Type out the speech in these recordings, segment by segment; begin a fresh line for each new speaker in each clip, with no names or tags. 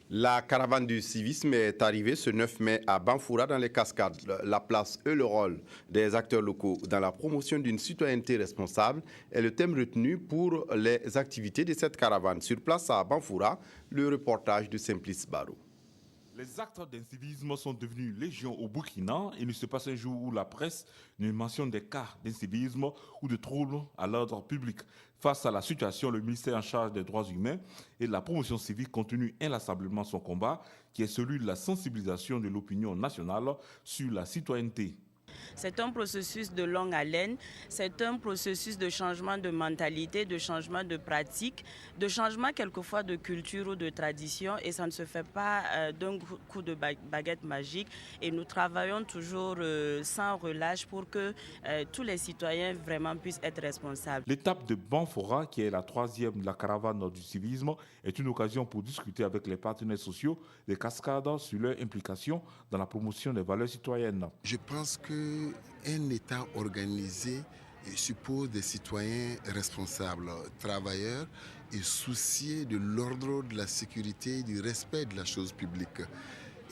La caravane du civisme est arrivée ce 9 mai à Banfoura dans les Cascades. La place et le rôle des acteurs locaux dans la promotion d'une citoyenneté responsable est le thème retenu pour les activités de cette caravane. Sur place à Banfoura, le reportage de Simplice Barou.
Les actes d'incivisme sont devenus légion au Burkina. Il ne se passe un jour où la presse ne mentionne des cas d'incivisme ou de troubles à l'ordre public. Face à la situation, le ministère en charge des droits humains et de la promotion civique continue inlassablement son combat, qui est celui de la sensibilisation de l'opinion nationale sur la citoyenneté.
C'est un processus de longue haleine, c'est un processus de changement de mentalité, de changement de pratique, de changement quelquefois de culture ou de tradition, et ça ne se fait pas d'un coup de baguette magique. Et nous travaillons toujours sans relâche pour que tous les citoyens vraiment puissent être responsables.
L'étape de Banfoura, qui est la troisième de la caravane du civisme, est une occasion pour discuter avec les partenaires sociaux des Cascades sur leur implication dans la promotion des valeurs citoyennes.
Je pense qu'un État organisé suppose des citoyens responsables, travailleurs et soucieux de l'ordre, de la sécurité, du respect de la chose publique.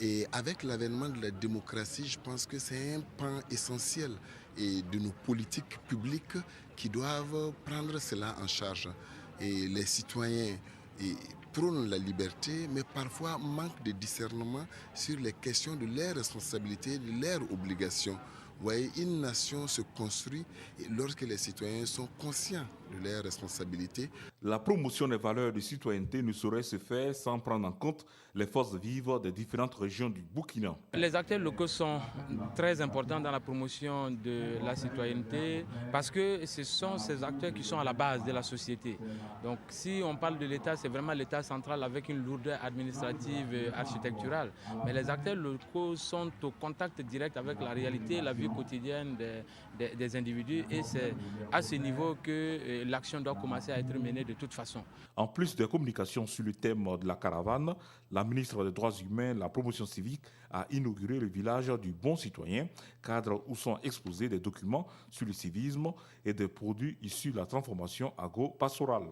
Et avec l'avènement de la démocratie, je pense que c'est un pan essentiel de nos politiques publiques qui doivent prendre cela en charge. Et les citoyens prônent la liberté, mais parfois manquent de discernement sur les questions de leurs responsabilités, de leurs obligations. Vous voyez, une nation se construit lorsque les citoyens sont conscients de leurs responsabilités.
La promotion des valeurs de citoyenneté ne saurait se faire sans prendre en compte les forces vives des différentes régions du Burkina.
Les acteurs locaux sont très importants dans la promotion de la citoyenneté parce que ce sont ces acteurs qui sont à la base de la société. Donc si on parle de l'État, c'est vraiment l'État central avec une lourdeur administrative et architecturale. Mais les acteurs locaux sont au contact direct avec la réalité, la vie quotidienne des individus, et c'est à ce niveau que l'action doit commencer à être menée de toute façon.
En plus des communications sur le thème de la caravane, la ministre des Droits humains et de la promotion civique a inauguré le village du bon citoyen, cadre où sont exposés des documents sur le civisme et des produits issus de la transformation agro-pastorale.